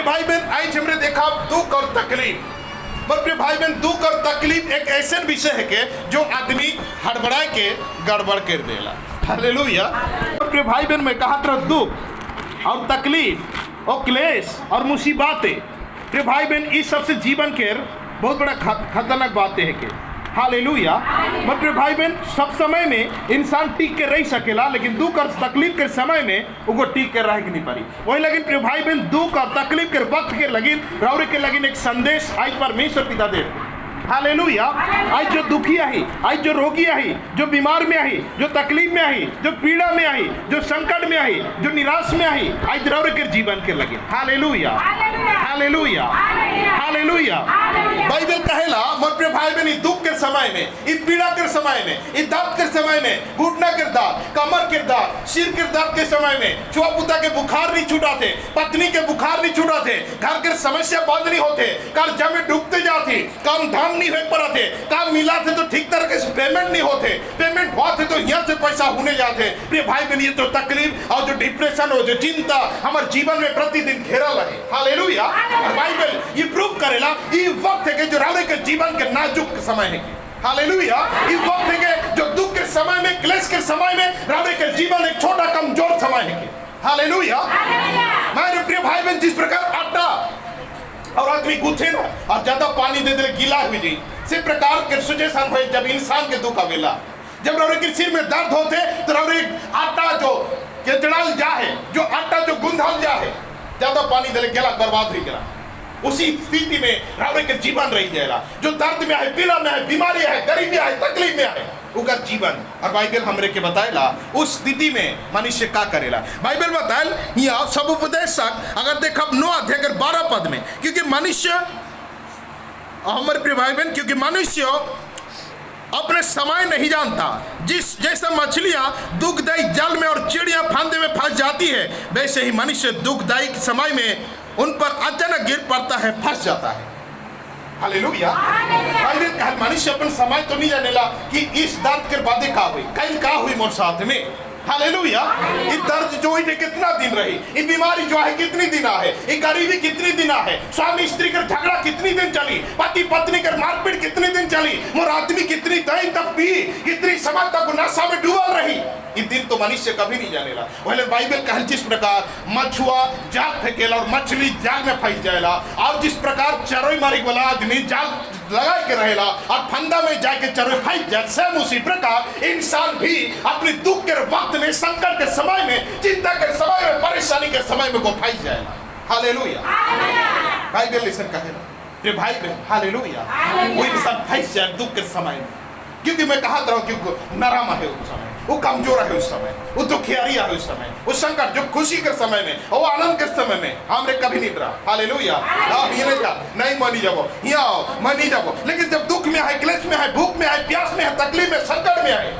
प्रिय भाई बहन, आज हमने देखा दुख और तकलीफ। पर प्रिय भाई बहन, दुख और तकलीफ एक ऐसे विषय है के जो आदमी हड़बड़ा के गड़बड़ कर देला। हालेलुया। प्रिय भाई बहन, मैं कहा था दुख और तकलीफ और क्लेश और मुसीबतें, प्रिय भाई बहन, इस सबसे जीवन के बहुत बड़ा खतरनाक बातें है के। हालेलुया। मतलब भाई बहन, सब समय में इंसान टिक के रह सकेला, लेकिन दुख और तकलीफ के समय में उनको टिक के रह के नहीं पारी। वही लेकिन प्रिय भाई बहन, दुख और तकलीफ के वक्त के लगिन रौरे के लगिन एक संदेश आज परमेश्वर पिता दे। हालेलुया। आज जो दुखी आई, आज जो रोगी आई, जो बीमार में आई, जो तकलीफ में आई, जो पीड़ा में आई, जो संकट में आई, जो निराश में आई, आज रौरे के जीवन के लगे। Hallelujah, hallelujah, hallelujah. बाइबल कहेला मोर प्रिय भाई बहन, दुख के समय में, इस पीड़ा के समय में, इस दर्द के समय में, घुटना के दर्द, कमर के दर्द, सिर के दर्द के समय में, छुआ पुता के बुखार नहीं छूटाते, पत्नी के बुखार नहीं छूटाते, घर के समस्या बंद नहीं होते, कर्जा में डूबते जाते, काम धाम नहीं हो पाते, काम मिला थे तो ठीक तरह से पेमेंट नहीं होते, पेमेंट हुआ थे तो यहाँ से पैसा होने जाते। प्रिय भाई बहन, ये तो तकलीफ और जो डिप्रेशन हो, जो चिंता हमारे जीवन में प्रतिदिन घेरा रहे। हालेलुया। और बाइबल ये प्रूव करेला ये वक्त है कि जो रौरे के जीवन के नाजुक समय है। हालेलुया। इस वक्त है कि जो दुख के समय में, क्लेश के समय में रौरे के जीवन एक छोटा कमजोर समय है। हालेलुया। मेरे प्रिय भाई बहन, जिस प्रकार आटा और आदमी गूथे ना और ज्यादा पानी दे दे गीला हुई जी, इसी प्रकार के सिचुएशन हुए जब इंसान के दुख आवेला, जब रौरे के सिर में दर्द होते तो रौरे आटा जो केचड़ाल जाए, जो आटा जो गुंधल जाए, ज्यादा पानी दे गला बर्बाद हो गया। उसी स्थिति में रौरे के जीवन रही जाएगा। जो दर्द में है, पीड़ा में है, बीमारी है, गरीबी है, तकलीफ में है, उनका जीवन। और बाइबल हमरे के बताएला उस स्थिति में मनुष्य का करेला। बाइबल बताएल यहाँ सब उपदेशक अगर देखब 9 अध्याय 12 पद में, क्योंकि मनुष्य हमारे प्रिय भाई बहन, क्योंकि मनुष्य अपने समय नहीं जानता। जिस जैसे मछलियां दुखदायी जल में और चिड़िया फांदे में फंस जाती है, वैसे ही मनुष्य दुखदायी समय में उन पर अचानक गिर पड़ता है, फंस जाता है। हालेलुया। मनुष्य अपन समय तो नहीं जानेला कि इस दर्द के बाद का हुई, कल का हुई मोर साथ में। हालेलुया। ये दर्द जो है कितना दिन रही, ये बीमारी जो है कितनी दिन है, ये गरीबी कितनी दिन है, स्वामी स्त्री का झगड़ा कितनी दिन चली, पति पत्नी का मारपीट कितनी दिन चली, मोर आदमी कितनी टाइम तक पी, कितनी समय तक नशा में डूबल रही, ये दिन तो मनुष्य कभी नहीं जानेला। वही बाइबल कहल जिस प्रकार मछुआ जाल फेंकेला और मछली जाल में फंस जाएला, और जिस प्रकार चरोई मारे वाला आदमी जाल लगा के रहेला और फंदा में जाके चरोई फंस जाए, सेम उसी प्रकार इंसान भी अपने दुख के वक्त में, संकट के समय में, चिंता के समय में, परेशानी के समय में वो फंस जाएगा। हालेलुया। बाइबल लिसन कहेला प्रिय भाई बहन, हालेलुया, वो इंसान फंस जाए दुख के समय में। क्योंकि मैं कहा था कि नरम है उस समय, वो कमजोर है उस समय, वो दुखियारिया है उस समय, वो संकट जो खुशी के समय में, वो आनंद के समय में हमरे कभी नहीं डरा। हालेलुया। आप ये नहीं मानी जाओ, यहाँ आओ मानी जाओ, लेकिन जब दुख में है, क्लेश में है, भूख में है, प्यास में है, तकलीफ में, संकट में है,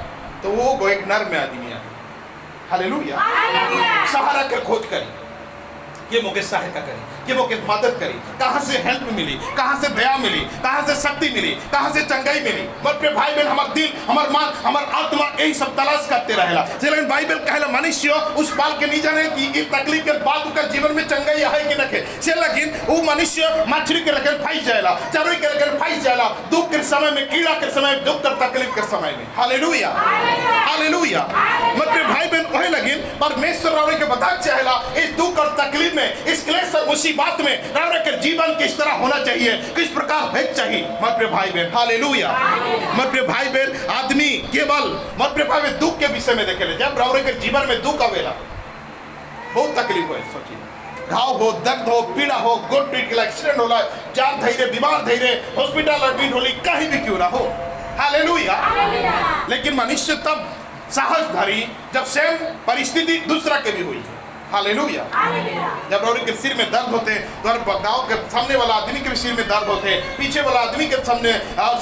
तो वो एक नर में आदमी है। हालेलुया। सहारा के खोज करी, ये मुझे सहायता करी, ये मुझे मदद करी, कहाँ से हेल्प मिली, कहाँ से दया मिली, कहाँ से शक्ति मिली, कहाँ से चंगाई मिली। बल्कि भाई बहन, हमारा दिल, हमारा मन, हमारा आत्मा यही सब तलाश करते रहेला। लेकिन बाइबल कहेला मनुष्य उस बाल के नहीं जाने कि इस तकलीफ के बाद उसका जीवन में चंगाई है कि नहीं से, लेकिन वो मनुष्य मछली के रखल फंस जाएला, चरोई के रखल फंस जाएला, दुख के समय में, कीड़ा के समय में, दुख और तकलीफ के समय में। Hallelujah, hallelujah. मतलब भाई बहन वही लगिन परमेश्वर रौरे के बता चाहेला इस दुख और तकलीफ में, इस क्लेश और मुसीबत में रौरे के जीवन किस तरह होना चाहिए, किस प्रकार भेज चाहिए। मतलब भाई बहन, हालेलुया। मतलब भाई बहन, आदमी केवल मतलब भाई बहन दुख के विषय में देखेले। जब रौरे के जीवन में दुख आवेला, बहुत तकलीफ हो, सोचिए, घाव हो, दर्द हो, पीड़ा हो, गोड पीट के एक्सीडेंट होला, जान धैर्य, बीमार धैर्य, हॉस्पिटल एडमिट होली, कहीं भी क्यों ना हो। हालेलुया। लेकिन मनुष्य तब साहस धरी जब सेम परिस्थिति दूसरा के भी हुई। हालेलुया। जब रौरे के सिर में दर्द होते, तो गाँव के सामने वाला आदमी के भी सिर में दर्द होते, पीछे वाला आदमी के सामने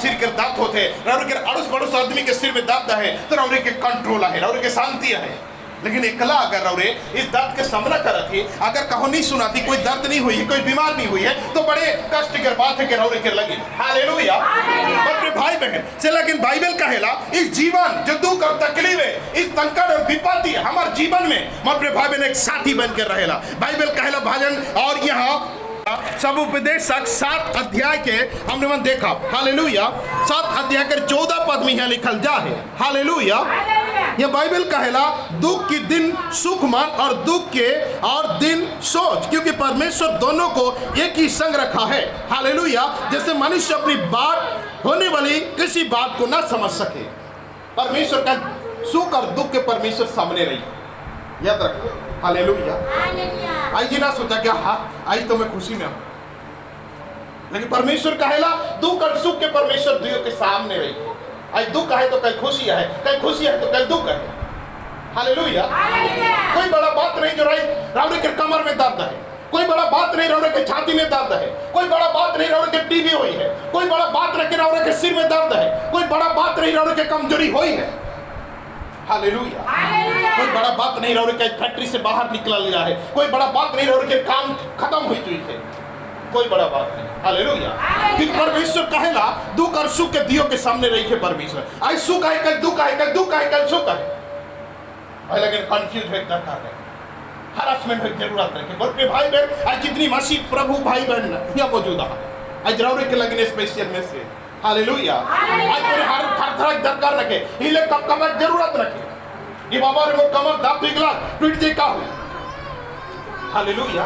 सिर के दर्द होते, रौरे के अड़ोस पड़ोस आदमी के सिर में दर्द है, तो रौरे के कंट्रोल है, रौरे के शांति है। लेकिन एकला अगर रौरे इस दर्द के सामना करत ही, अगर कहो नहीं सुनाती, कोई दर्द नहीं हुई है, कोई बीमार नहीं हुई है, तो बड़े कष्ट की बात है कि रौरे के लगे। हालेलुया। अपने भाई बहन से, लेकिन बाइबल कहेला इस जीवन जो दुख और तकलीफ है, इस संकट और विपत्ति हमारे जीवन में अपने भाई बहन एक साथी बन के रहेला। बाइबल कहेला भजन और यहाँ समुपदेशक 7 अध्याय के हमने मन देखा, हालेलुया, 7 अध्याय के 14 पद में यहाँ लिखल जा है, हालेलुया। यह बाइबल कहेला दुख के दिन सुख मान और दुख के और दिन सोच, क्योंकि परमेश्वर दोनों को एक ही संग रखा है, हालेलुया। जैसे मनुष्य अपनी बात होने वाली किसी बात को ना समझ सके, परमेश्वर का सुख और दुख के परमेश्वर सामने रही, याद रखो, हालेलुया। आज ये ना सोचा क्या हाँ आज तो मैं खुशी में हूं, लेकिन परमेश्वर कहेला दुख और सुख के परमेश्वर दुनिया के सामने रही। आज दुख है तो कल खुशी है, कल खुशी है तो कल दुख है, हालेलुया। कोई बड़ा बात नहीं जो रावण के कमर में दर्द है, कोई बड़ा बात नहीं रावण के छाती में दर्द है, कोई बड़ा बात नहीं रावण के टीबी हुई है, कोई बड़ा बात नहीं रावण के सिर में दर्द है, कोई बड़ा बात नहीं रावण के कमजोरी हुई है, हालेलुया। कोई बड़ा बात नहीं रावण के फैक्ट्री से बाहर निकला गया है, कोई बड़ा बात नहीं रावण के काम खत्म हुई चुकी है, कोई बड़ा बात नहीं, हालेलुया। कि परमेश्वर कहेला दुख और सुख के दियो के सामने रही है परमेश्वर। आज सुख है कल दुख है, कल दुख है कल सुख है, लेकिन कंफ्यूज है दरकार है, हरासमेंट है जरूरत है। बोलते भाई बहन आज जितनी मसीह प्रभु भाई बहन यहाँ मौजूद है, आज रावण के लगने स्पेशल में से, हालेलुया। आज तेरे हर थर दरकार रखे, हिले कब कमर जरूरत रखे, ये बाबा रे वो कमर दाब पिघला पीट दे का हो, हालेलुया।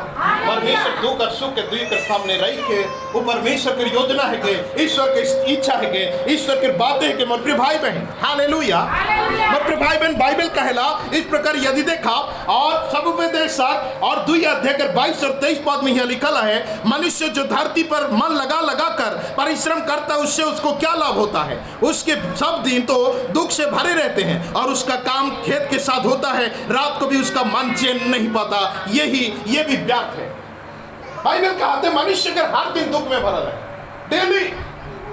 परमेश्वर दुख और सुख के दुई के सामने रही के वो परमेश्वर की योजना है के, ईश्वर की इच्छा है के, ईश्वर की बातें है के मोर प्रिय भाई बहन, हालेलुया। मोर प्रिय भाई बहन बाइबल कहेला इस प्रकार यदि देखा और समुपदेशक और 2 अध्याय के 22 और 23 पद में यह लिखा है, मनुष्य जो धरती पर मन लगा लगा कर परिश्रम करता है उससे उसको क्या लाभ होता है, उसके सब दिन तो दुख से भरे रहते हैं और उसका काम खेत के साथ होता है, रात को भी उसका मन चैन नहीं पाता, ये भी व्यर्थ है। बाइबल कहते हैं मनुष्य के हर दिन दुख में भरल है, डेली,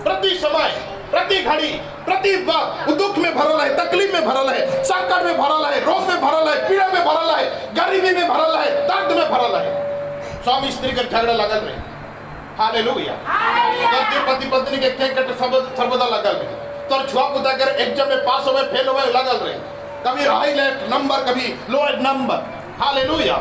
प्रति समय, प्रति घड़ी, प्रति वक्त दुख में भरल है, तकलीफ में भरल है, संकट में भरल है, रोग में भरल है, पीड़ा में भरल है, गरीबी में भरल है, दर्द में भरल है। स्वामी स्त्री का झगड़ा लगल रहे, हालेलुया। पति पत्नी के सर्वदा लगल रहे, तो छुआ पुता कर एग्जाम में पास हो फेल हो लगल रहे, कभी हाईलाइट नंबर कभी लोएड नंबर, हालेलुया।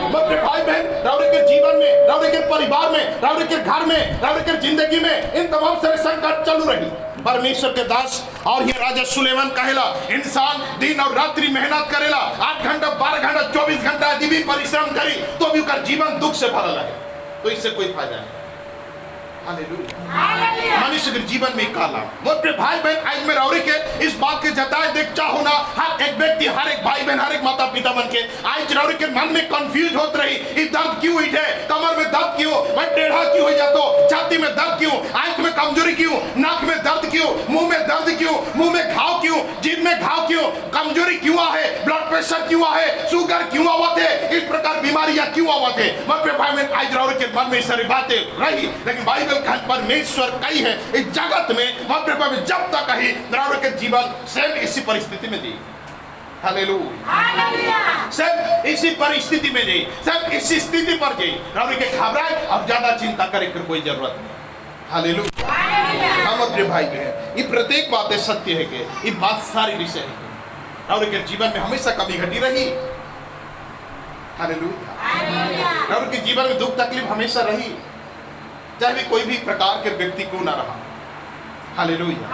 मेरे भाई बहन रावण के जीवन में, रावण के परिवार में, रावण के घर में, रावण के जिंदगी में इन तमाम सारे संकट चालू रही। परमेश्वर के दास और ये राजा सुलेमान कहेला इंसान दिन और रात्रि मेहनत करेला, 8 घंटा 12 घंटा 24 घंटा यदि भी परिश्रम करी तो भी उसका जीवन दुख से भरा है, तो इससे कोई फायदा नहीं, हालेलुया। मनुष्य के जीवन में काला मोटे भाई बहन आज मैं रावरी के इस बात के जताए देख चाहो ना, हर एक व्यक्ति, हर एक भाई बहन, हर एक माता पिता बन के आज रावरी के मन में कंफ्यूज होत रही, ये दर्द क्यों हुई है, कमर में दर्द क्यों, मैं टेढ़ा क्यों हो जातो, छाती में दर्द क्यों, आंख में कमजोरी क्यों, नाक में दर्द क्यों, मुंह में दर्द क्यों, मुंह में घाव क्यों, जीभ में घाव क्यों, कमजोरी क्यों है, ब्लड प्रेशर क्यों है, शुगर क्यों आवत है, इस प्रकार बीमारियां क्यों आवत है। मोटे भाई बहन आज रावरी के मन में सारी बातें रही, लेकिन बाइबल का परमेश्वर कही है इस जगत में जब तक कही रावण के जीवन सेम इसी परिस्थिति में दी, हालेलुया, सब इसी परिस्थिति में जी, सब इसी स्थिति पर जी, रावण के घबराए अब ज्यादा चिंता करे की कोई जरूरत नहीं, हालेलुया। हम अपने भाई के हैं, ये प्रत्येक बातें सत्य है कि ये बात सारी विषय है, रावण के जीवन में हमेशा कमी घटी रही, हालेलुया। रावण के जीवन में दुख तकलीफ हमेशा रही, चाहे भी कोई भी प्रकार के व्यक्ति को ना रहा, हालेलुया।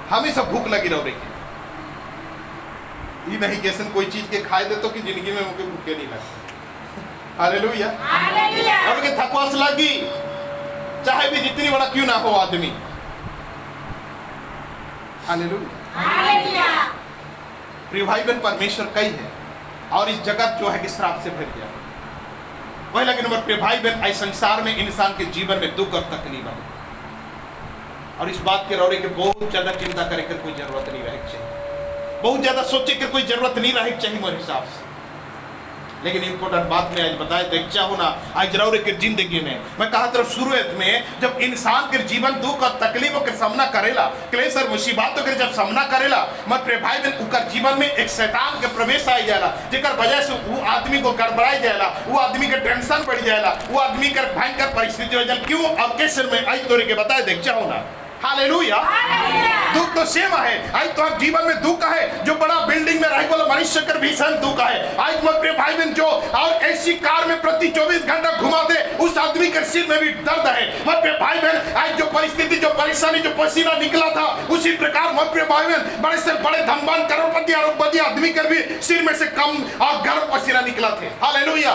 हमेशा भूख लगी रह रही, ये नहीं कि कोई चीज के खाए दे तो कि जिंदगी में उनके भूखे नहीं लगे, हालेलुया। और के थकवास लगी, चाहे भी जितनी बड़ा क्यों ना हो आदमी, हालेलुया। प्रिय भाई बहन परमेश्वर कई है और इस जगत जो है कि श्राप से भर गया, पहला नंबर पे भाई बहन आज संसार में इंसान के जीवन में दुख और तकलीफ है, और इस बात के रौरे के बहुत ज्यादा चिंता करे कर कोई जरूरत नहीं रहे चाहिए, बहुत ज्यादा सोचे कि कोई जरूरत नहीं रहे चाहिए मेरे हिसाब से। लेकिन इंपॉर्टेंट बात में आज बताए देखा हो ना, आज रौरे के जिंदगी में मैं कहा तरफ शुरुआत में जब इंसान के जीवन दुख और तकलीफों के सामना करेला, क्लेश और मुसीबतों के जब सामना करेला, मत प्रिय भाई बहन उनका जीवन में एक शैतान के प्रवेश आ जाएगा, जेकर वजह से वो आदमी को गड़बड़ाई जाएगा, वो आदमी के टेंशन बढ़ जाएगा, वो आदमी का भयंकर परिस्थिति हो जाए। क्यों? अब के सिर में आज तोरे के बताए देखा हो ना, हालेलुया। दुख तो सेम है, आज तो आप जीवन में दुख है, जो बड़ा बिल्डिंग में रहे वाला मनुष्य कर भीषण दुख है। आज मत प्रिय भाई बहन जो और ऐसी कार में प्रति 24 घंटा घुमाते उस आदमी के सिर में भी दर्द है। मत प्रिय भाई बहन, आज जो परिस्थिति, जो परेशानी, जो पसीना निकला था, उसी प्रकार मत प्रिय भाई बहन बड़े से बड़े धनवान करोड़पति अरबपति आदमी कर भी सिर में से कम और गर्म पसीना निकला थे। हालेलुया।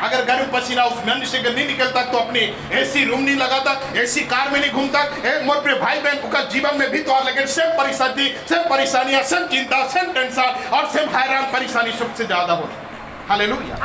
अगर गर्म पसीना उस मनुष्य से नहीं निकलता तो अपनी एसी रूम नहीं लगाता, एसी कार में नहीं घूमता। मत प्रिय भाई बहन का जीवन में भी तो लेकिन सेम परिस्थिति, सेम परेशानियां, सेम चिंता, सेम टेंशन और सेम हैरान परेशानी सबसे ज्यादा होती। हालेलुया।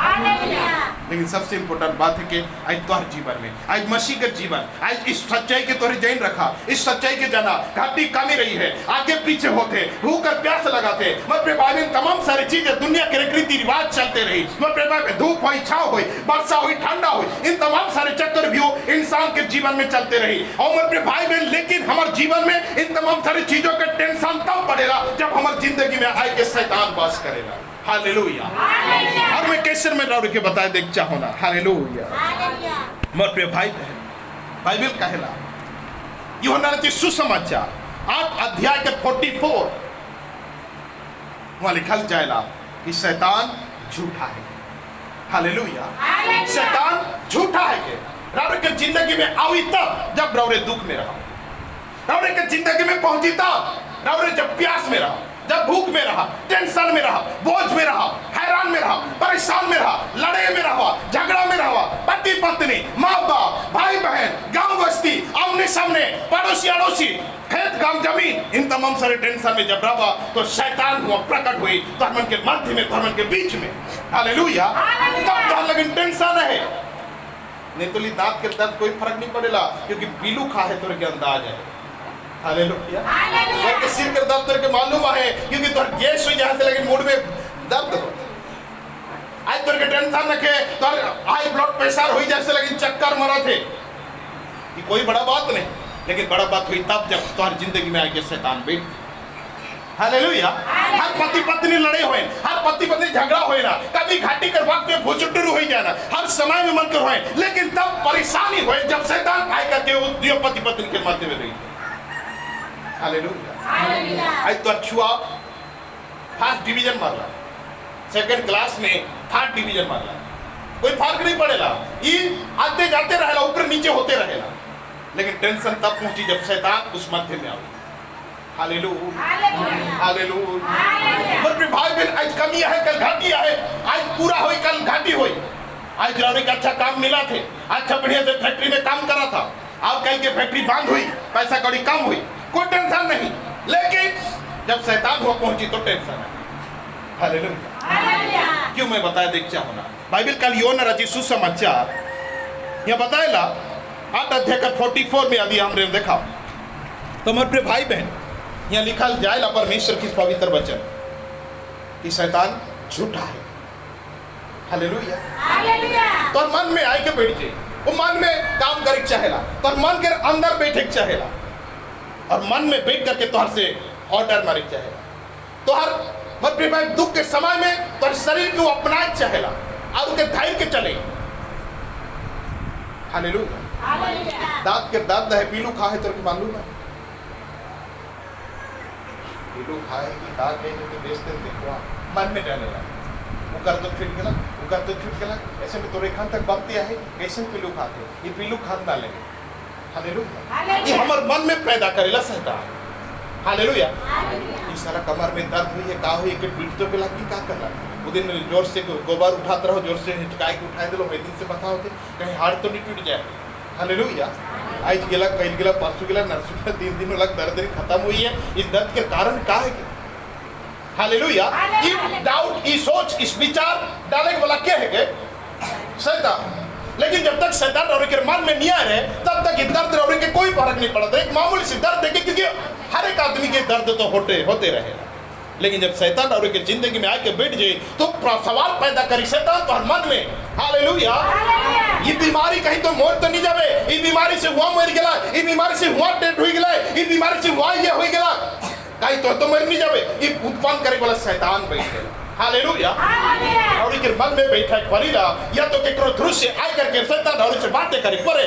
लेकिन सबसे इंपॉर्टेंट बात है कि आज तोहर जीवन में, आज मसीह के जीवन, आज इस सच्चाई के तोहरे जैन रखा, इस सच्चाई के जाना, घाटी कमी रही है, आगे पीछे होते, भूख और प्यास लगाते, मत प्रिय भाई बहन तमाम सारी चीजें दुनिया के रीति रिवाज चलते रही, मत प्रिय भाई बहन धूप हुई, छाव हुई, वर्षा हुई, ठंडा हुई, इन तमाम सारे चक्कर भी इंसान के जीवन में चलते रही। और मत प्रिय भाई बहन लेकिन हमारे जीवन में इन तमाम सारी चीजों का टेंशन तब पड़ेगा जब हमारी जिंदगी में आए के शैतान वास करेगा। हालेलुया। और मैं कैसे में रह के बताए देख चाहो ना। हालेलुया। मत प्रिय भाई बहन, बाइबल कहेला यूहन्ना रचित सुसमाचार 8 अध्याय के 44 वहां लिखल जाएला कि शैतान झूठा है। हालेलुया। शैतान झूठा है के रौरे के जिंदगी में आवी तब जब रौरे दुख में रहा, रौरे के जिंदगी में पहुंची तब, रौरे जब प्यास में रहा, जब भूख में रहा, टेंशन में रहा, बोझ में रहा, हैरान में रहा, परेशान में रहा, लड़ाई में रहा, झगड़ा में रहा, पति पत्नी, माँ बाप, भाई बहन, गांव बस्ती, आमने सामने, पड़ोसी अड़ोसी, खेत गांव जमीन, इन तमाम सारे टेंशन में जब रहा तो शैतान हुआ प्रकट हुई धर्मन के मध्य में, धर्मन के बीच में। हालेलुया। तब तो लेकिन टेंशन है नहीं तो दांत के दर्द कोई फर्क नहीं पड़ेगा क्योंकि पीलू खा है तो अंदाज है। हालेलुया। तो सिर के दर्द तेरे के मालूम है क्योंकि तोर गैस हो जहां से लेकिन मूड में दर्द हो। आज तोर के टेंशन रखे तोर हाई ब्लड प्रेशर हो जैसे लेकिन चक्कर मरा थे कि कोई बड़ा बात नहीं, लेकिन बड़ा बात हुई तब जब तोर जिंदगी में आके शैतान बैठ। हालेलुया। हर पति पत्नी लड़े हुए, हर पति पत्नी झगड़ा हुए ना, कभी घाटी कर वक्त में भूचुट्टू हो जाना, हर समय में मन कर हुए, लेकिन तब परेशानी हुए जब शैतान आए करके वो पति पत्नी के मध्य में रही। हालेलुया। आज तो छुआ फर्स्ट डिवीजन मारला, सेकंड क्लास में थर्ड डिवीजन मारला, कोई फर्क नहीं पड़ेगा, ये आते जाते रहेला, ऊपर नीचे होते रहेला, लेकिन टेंशन तब पहुंची जब शैतान उस मध्य में आवे। हालेलुया। हालेलुया। पर भाई बहन आज कमी है कल घाटी है, आज पूरा हुई कल घाटी हुई। आज रौरे का अच्छा काम मिला थे, अच्छा बढ़िया से फैक्ट्री में काम करा था, अब कल के फैक्ट्री बंद हुई, पैसा कौड़ी कम हुई, कोई टेंशन नहीं, लेकिन जब शैतान हुआ पहुंची तो टेंशन है। हालेलुया। क्यों मैं बताया देख चाहूँ ना, बाइबल कल यूहन्ना रचित सुसमाचार यहाँ बताएला 8 अध्याय का 44 में यदि हमने देखा तो हमारे प्रिय भाई बहन यहाँ लिखा जाएगा परमेश्वर की पवित्र वचन कि शैतान झूठा है। हालेलुया। तो मन में आए के बैठ जाए, वो मन में काम करे चाहेला, तो मन के अंदर बैठे चाहेला और मन में बैठ करके तोहर से ऑर्डर मारे चाहेला, तोहर मत प्रिय भाई दुख के समय में तोहर शरीर को अपना चाहेला और उनके धैर्य के चले। हालेलुया। दांत के दर्द है, पीलू खा है तो मालूम है, पीलू खाए कि खा के तो बेचते देखो मन में डर लगा, वो कर तो छूट गया, वो कर तो छूट गया, ऐसे में तो रेखा तक बात है कैसे पीलू खाते, ये पीलू खाद ना लगे। हालेलुया। ये हमारे मन में पैदा करेला शैतान। हालेलुया। ये सारा कमर में दर्द हुई है, का हुई है कि पीठ तो पे लगी, का करला वो दिन जोर से गोबर उठाते रहो, जोर से हिचकाई के उठाए दिलो, वही दिन से बता होते कहीं हाथ तो नहीं टूट जाए। हालेलुया। आज गेला, कल गेला, परसों गेला, नरसों गेला, 3 दिन में लग दर्द खत्म हुई है, इस दर्द के कारण का है? हालेलुया। ये डाउट, ये सोच, इस विचार डालने वाला क्या है? शैतान। लेकिन जब तक शैतान रौरे के मन में नहीं आ रहे तब तक दर्द रौरे के कोई फर्क नहीं पड़ता, एक मामूली सी दर्द है क्योंकि हर एक आदमी के दर्द तो होते रहे। लेकिन जब शैतान रौरे के जिंदगी में आके बैठ जाए तो सवाल पैदा करी शैतान तो हर मन में। हालेलुया। ये बीमारी कहीं तो मोर तो नहीं जावे, ये बीमारी से हुआ मर गया, ये बीमारी से हुआ डेथ हुई गया, ये बीमारी से हुआ ये हुई गया, कहीं तो मर नहीं जावे, ये उत्पन्न करे वाला शैतान बैठे। हालेलुया। और के मन में बैठा पड़ी या तो केकरो दृश्य आए करके शैतान और से बातें करे पड़े।